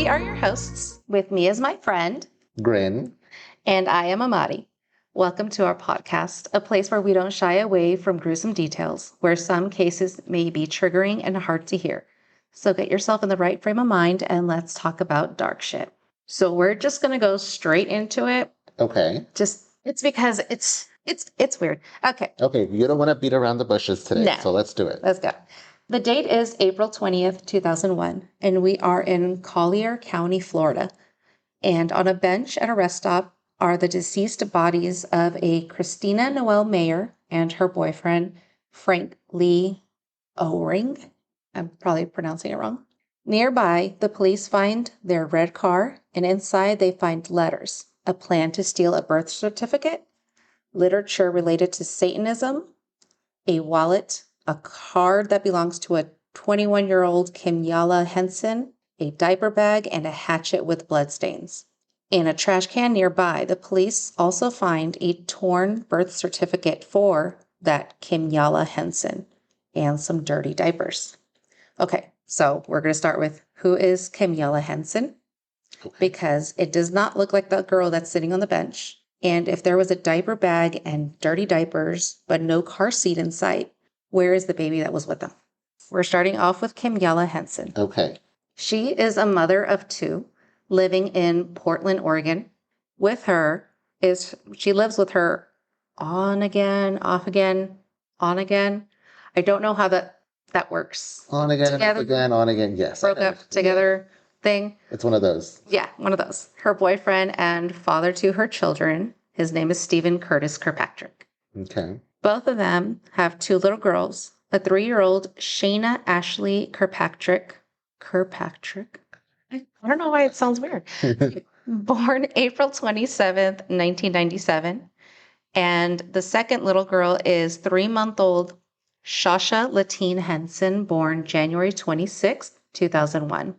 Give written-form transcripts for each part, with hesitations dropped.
We are your hosts, with me as my friend, Grin. and I am Amadi. Welcome to our podcast, a place where we don't shy away from gruesome details, where some cases may be triggering and hard to hear. So get yourself in the right frame of mind and let's talk about dark shit. So we're just going to go straight into it. Okay. It's because it's weird. Okay. Okay, you don't want to beat around the bushes today, No. so let's do it. Let's go. The date is April 20th, 2001, and we are in Collier County, Florida. And on a bench at a rest stop are the deceased bodies of a Christina Noel Mayer and her boyfriend, Frank Lee O-Ring. I'm probably pronouncing it wrong. Nearby, the police find their red car, and inside they find letters, a plan to steal a birth certificate, literature related to Satanism, a wallet, a card that belongs to a 21-year-old Kimyala Henson, a diaper bag, and a hatchet with bloodstains. In a trash can nearby, the police also find a torn birth certificate for that Kimyala Henson and some dirty diapers. Okay, so we're going to start with who is Kimyala Henson, because it does not look like the girl that's sitting on the bench. And if there was a diaper bag and dirty diapers, but no car seat in sight, where is the baby that was with them? We're starting off with Kimyala Henson. Okay. She is a mother of two living in Portland, Oregon. With her she lives with her on again, off again, on again. I don't know how that works. On again, Together, off again, on again, yes. broke up together thing. It's one of those. Yeah, one of those. Her boyfriend and father to her children. His name is Stephen Curtis Kirkpatrick. Okay. Both of them have two little girls, a 3-year-old Shaina Ashley Kirkpatrick. I don't know why it sounds weird. Born April 27th, 1997. And the second little girl is 3-month-old Shausha Latine Henson, born January 26th, 2001.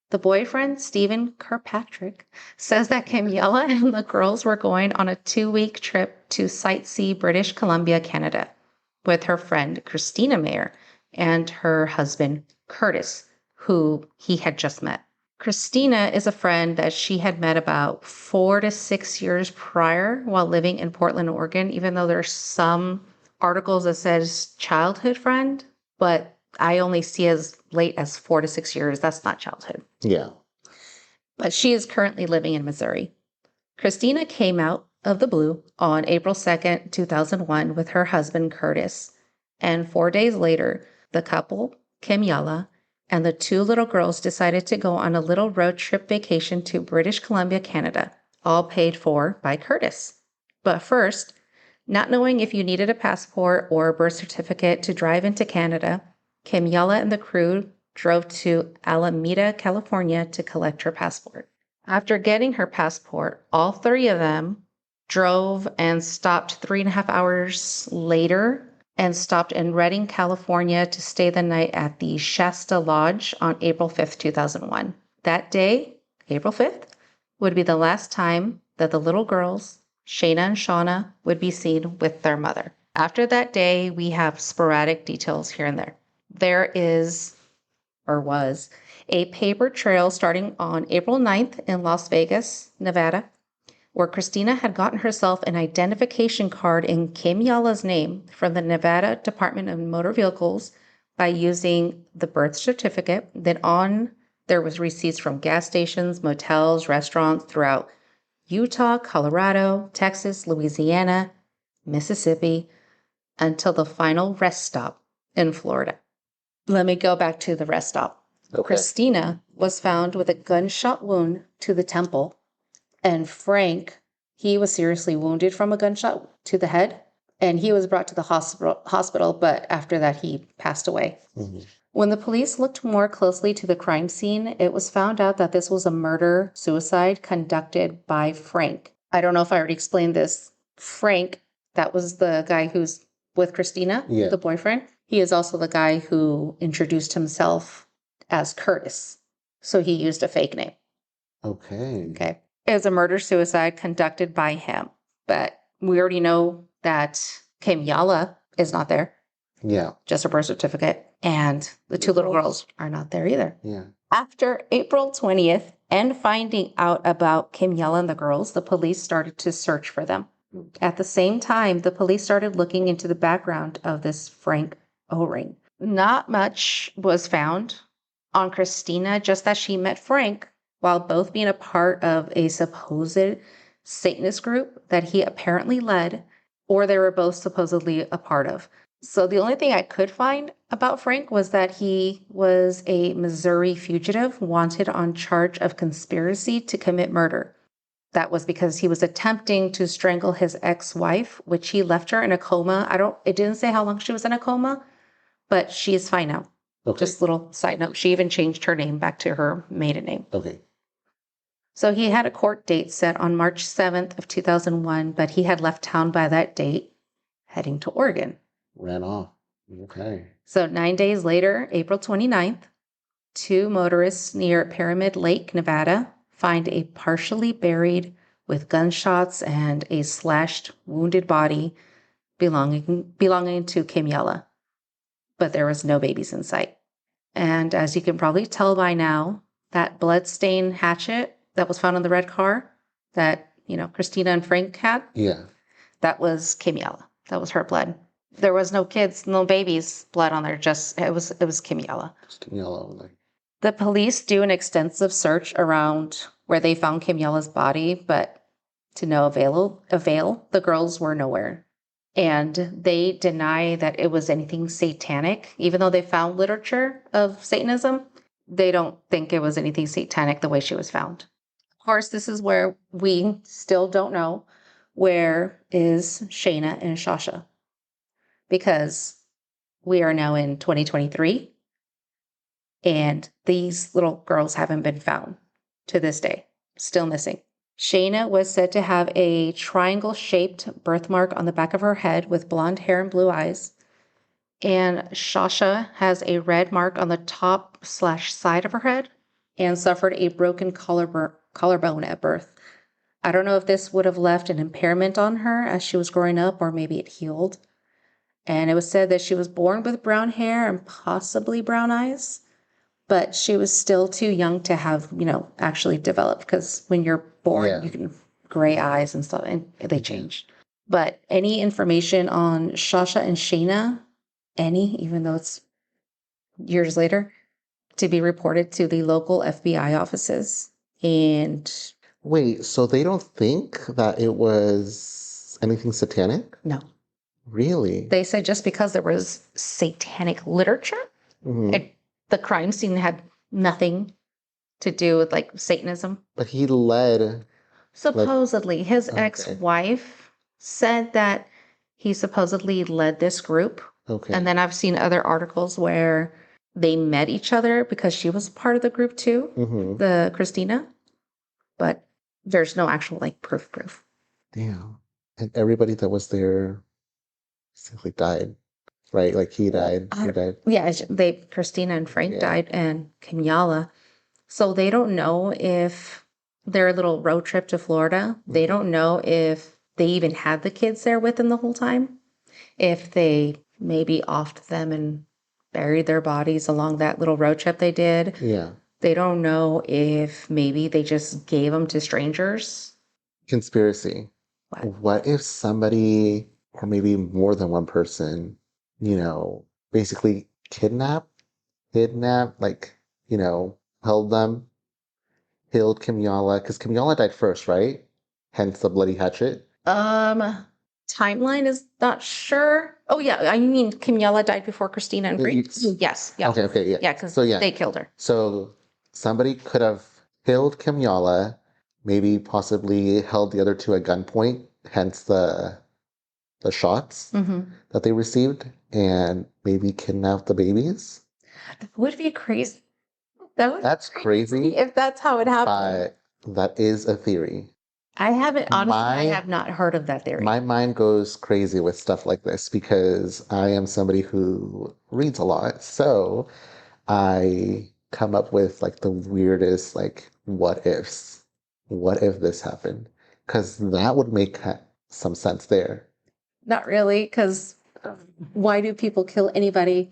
The boyfriend, Stephen Kirkpatrick, says that Kimyala and the girls were going on a 2-week trip to sightsee British Columbia, Canada, with her friend, Christina Mayer, and her husband, Curtis, who he had just met. Christina is a friend that she had met about 4 to 6 years prior while living in Portland, Oregon, even though there's some articles that says childhood friend, but I only see as late as 4 to 6 years. That's not childhood. Yeah. But she is currently living in Missouri. Christina came out of the blue on April 2nd, 2001 with her husband, Curtis. And 4 days later, the couple, Kimyala, and the two little girls decided to go on a little road trip vacation to British Columbia, Canada, all paid for by Curtis. But first, not knowing if you needed a passport or a birth certificate to drive into Canada, Kimyala and the crew drove to Alameda, California to collect her passport. After getting her passport, all 3 of them drove and stopped 3.5 hours later and stopped in Redding, California to stay the night at the Shasta Lodge on April 5th, 2001. That day, April 5th, would be the last time that the little girls, Shaina and Shauna, would be seen with their mother. After that day, we have sporadic details here and there. There is, or was, a paper trail starting on April 9th in Las Vegas, Nevada, where Christina had gotten herself an identification card in Kimyala's name from the Nevada Department of Motor Vehicles by using the birth certificate. Then there was receipts from gas stations, motels, restaurants throughout Utah, Colorado, Texas, Louisiana, Mississippi, until the final rest stop in Florida. Let me go back to the rest stop. Okay. Christina was found with a gunshot wound to the temple, and Frank, he was seriously wounded from a gunshot to the head, and he was brought to the hospital, but after that he passed away. Mm-hmm. When the police looked more closely to the crime scene, it was found out that this was a murder-suicide conducted by Frank. I don't know if I already explained this. Frank, that was the guy who's with Christina, the boyfriend. He is also the guy who introduced himself as Curtis. So he used a fake name. Okay. It was a murder-suicide conducted by him. But we already know that Kimyala is not there. Yeah. Just her birth certificate. And the two little girls are not there either. Yeah. After April 20th, And finding out about Kimyella and the girls, the police started to search for them. At the same time, the police started looking into the background of this Frank O-ring. Not much was found on Christina, just that she met Frank while both being a part of a supposed Satanist group that he apparently led, or they were both supposedly a part of. So the only thing I could find about Frank was that he was a Missouri fugitive wanted on charge of conspiracy to commit murder. That was because he was attempting to strangle his ex-wife, which he left her in a coma. It didn't say how long she was in a coma, but she is fine now. Okay. Just a little side note. She even changed her name back to her maiden name. Okay. So he had a court date set on March 7th of 2001, but he had left town by that date, heading to Oregon. Ran off. Okay. So 9 days later, April 29th, two motorists near Pyramid Lake, Nevada, find a partially buried with gunshots and a slashed, wounded body belonging to Kimyella. But there was no babies in sight. And as you can probably tell by now, that bloodstained hatchet that was found in the red car that, Christina and Frank had, Yeah. that was Kimyella. That was her blood. There was no kids, no babies' blood on there. It was Kimyella. Just yellow. Like. The police do an extensive search around where they found Kimyella's body, but to no avail. The girls were nowhere. And they deny that it was anything satanic. Even though they found literature of Satanism, they don't think it was anything satanic the way she was found. Of course, this is where we still don't know where is Shaina and Shausha. Because we are now in 2023. And these little girls haven't been found to this day, still missing. Shaina was said to have a triangle-shaped birthmark on the back of her head with blonde hair and blue eyes. And Shausha has a red mark on the top/side of her head and suffered a broken collarbone at birth. I don't know if this would have left an impairment on her as she was growing up, or maybe it healed. And it was said that she was born with brown hair and possibly brown eyes. But she was still too young to have, actually developed, because when you're born, you can gray eyes and stuff, and they change. But any information on Shausha and Shaina, even though it's years later, to be reported to the local FBI offices. And wait, so they don't think that it was anything satanic? No. Really? They said just because there was satanic literature, the crime scene had nothing to do with Satanism. But he led. Supposedly, his ex-wife said that he supposedly led this group. Okay. And then I've seen other articles where they met each other because she was part of the group too, the Christina. But there's no actual proof. Damn. And everybody that was there simply died. Right, he died. He died. Yeah, Christina and Frank died, and Kimyella. So they don't know if their little road trip to Florida, they don't know if they even had the kids there with them the whole time. If they maybe offed them and buried their bodies along that little road trip they did. Yeah. They don't know if maybe they just gave them to strangers. Conspiracy. What if somebody, or maybe more than one person, basically kidnapped, held them, killed Kimyalla, because Kimyalla died first, right? Hence the bloody hatchet. Timeline is not sure. Oh yeah, I mean Kimyalla died before Christina and Frank. Yes. Yeah. Okay. Yeah. Yeah, because they killed her. So somebody could have killed Kimyalla, maybe possibly held the other two at gunpoint, hence the shots that they received, and maybe kidnapped the babies. That would be crazy. That's crazy if that's how it happened. But that is a theory. I have not heard of that theory. My mind goes crazy with stuff like this because I am somebody who reads a lot. So I come up with the weirdest what ifs. What if this happened? Because that would make some sense there. Not really, because why do people kill anybody?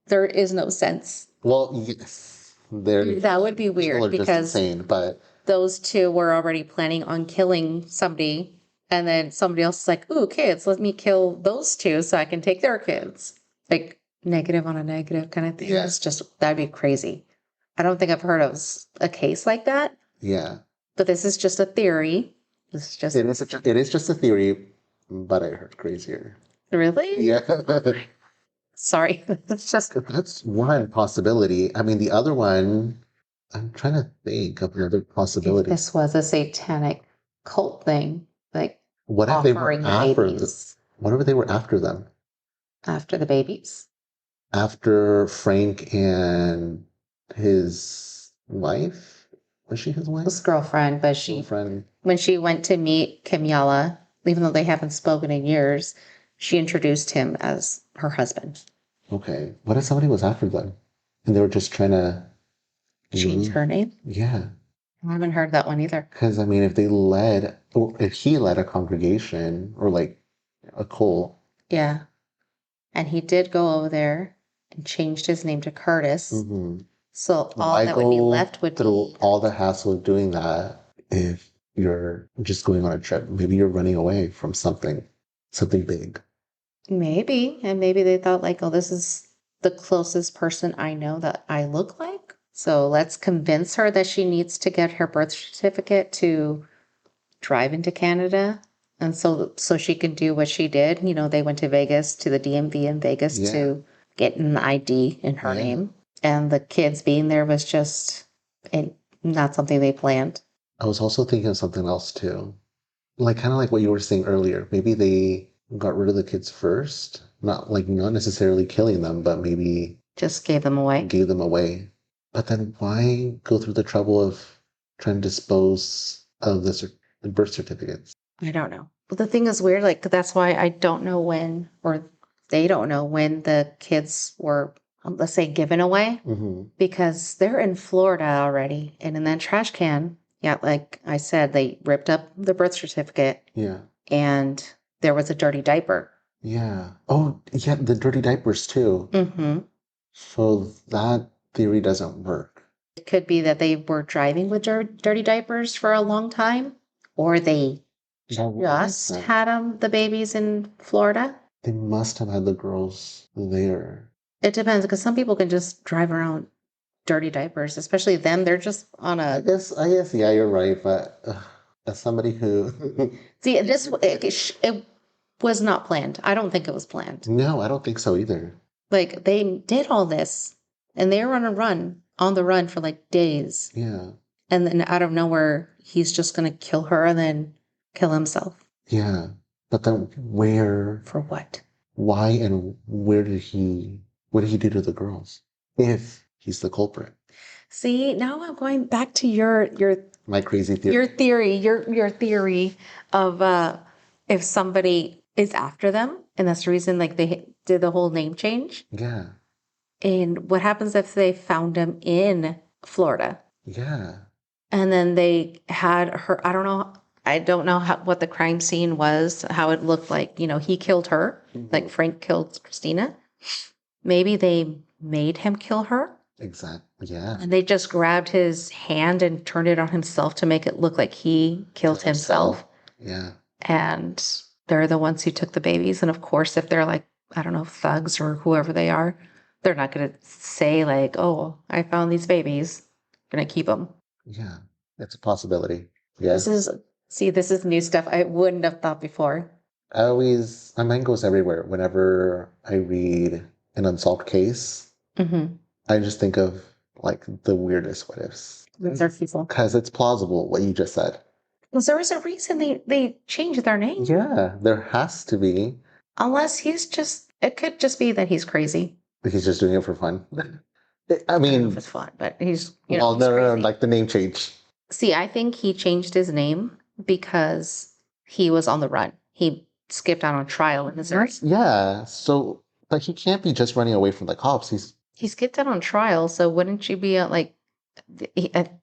There is no sense. Well, yes. They're That would be people weird are just because insane, but those two were already planning on killing somebody, and then somebody else is like, "Ooh, kids, let me kill those two so I can take their kids." Like negative on a negative kind of thing. yeah, It's just that'd be crazy. I don't think I've heard of a case like that, yeah. but this is just a theory. This is just It is just a theory, but I heard crazier. really Yeah. sorry. It's just That's one possibility. I mean, the other one, I'm trying to think of another if possibility. this was a satanic cult thing, like What if they were offering the after babies what if they were after them? after the babies. After Frank and his wife? Was she his wife? This girlfriend, but Girlfriend. when she went to meet Camilla, even though they haven't spoken in years, she introduced him as her husband. Okay. What if somebody was after them? And they were just trying to Change leave? her name. Yeah. I haven't heard that one either. Because, I mean, if they led, or if he led a congregation or like a cult, Yeah. And he did go over there and changed his name to Curtis. mhm, So all why that would be go left would through be all the hassle of doing that if you're just going on a trip? Maybe you're running away from something big. maybe. And maybe they thought, like, oh, this is the closest person I know that I look like. So let's convince her that she needs to get her birth certificate to drive into Canada. And so she can do what she did. You know, they went to Vegas, to the DMV in Vegas Yeah. to get an ID in her Yeah. name. And the kids being there was just not something they planned. I was also thinking of something else too. Like kind of like what you were saying earlier. Maybe they got rid of the kids first, not necessarily killing them, but maybe Just gave them away. gave them away. But then why go through the trouble of trying to dispose of the birth certificates? I don't know. But the thing is weird, like that's why I don't know when, or they don't know when the kids were, let's say, given away, Hmm. because they're in Florida already. And in that trash can, yeah, like I said, they ripped up the birth certificate Yeah. and there was a dirty diaper. Yeah. Oh, yeah, the dirty diapers too. Mm-hmm. So that theory doesn't work. It could be that they were driving with dirty diapers for a long time, or they That would make just sense. had the babies in Florida. They must have had the girls there. It depends because some people can just drive around dirty diapers, especially them. They're just on a I guess, yeah, you're right. But as somebody who, see it was not planned. I don't think it was planned. no, I don't think so either. Like they did all this, and they were on the run for like days, Yeah, and then out of nowhere, he's just gonna kill her and then kill himself. yeah. But then For what? why, and what did he do to the girls? If he's the culprit, See, now I'm going back to my crazy theory. your theory of if somebody is after them, and that's the reason like they did the whole name change. Yeah, And what happens if they found him in Florida yeah, and then they had her? I don't know what the crime scene was, how it looked like. You know, he killed her, like Frank killed Christina. Maybe they made him kill her. exactly. Yeah, And they just grabbed his hand and turned it on himself to make it look like he killed himself. Yeah, And they're the ones who took the babies. And of course, if they're like, I don't know, thugs or whoever they are, they're not going to say, like, oh, I found these babies. Going to keep them. yeah. It's a possibility. Yeah. This is new stuff I wouldn't have thought before. My mind goes everywhere whenever I read an unsolved case. Mm-hmm. I just think of like the weirdest what ifs. These are people. Because it's plausible what you just said. Because there was a reason they changed their name. Yeah, there has to be. Unless it could just be that he's crazy. He's just doing it for fun. I I don't know mean, if it's fun, but he's, well, he's no, no, no, crazy. like the name change. See, I think he changed his name because he was on the run. He skipped out on trial in Missouri. Yeah, so, but he can't be just running away from the cops. He skipped out on trial, so wouldn't you be like?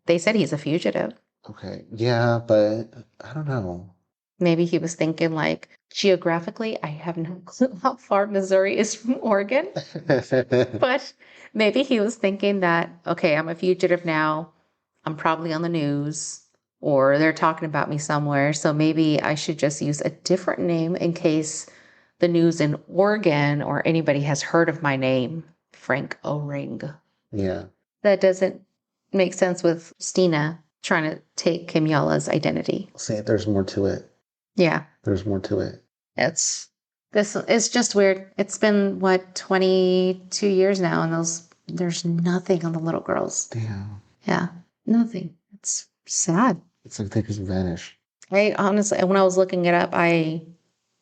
They said he's a fugitive. Okay, yeah, but I don't know. Maybe he was thinking like geographically, I have no clue how far Missouri is from Oregon, but maybe he was thinking that, okay, I'm a fugitive now. I'm probably on the news or they're talking about me somewhere. So maybe I should just use a different name in case the news in Oregon or anybody has heard of my name, Frank O-Ring. Yeah. That doesn't make sense with Stina trying to take Kim Yala's identity. See, there's more to it. Yeah. There's more to it. It's just weird. It's been what, 22 years now, and there's nothing on the little girls. Damn. Yeah, nothing. It's sad. It's like they just vanish. I honestly, when I was looking it up, I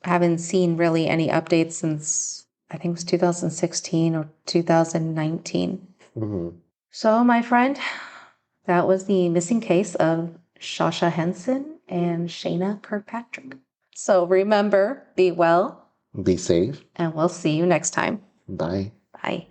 haven't seen really any updates since I think it was 2016 or 2019. Mm-hmm. So, my friend, that was the missing case of Shausha Henson and Shaina Kirkpatrick. So remember, be well. Be safe. And we'll see you next time. Bye. Bye.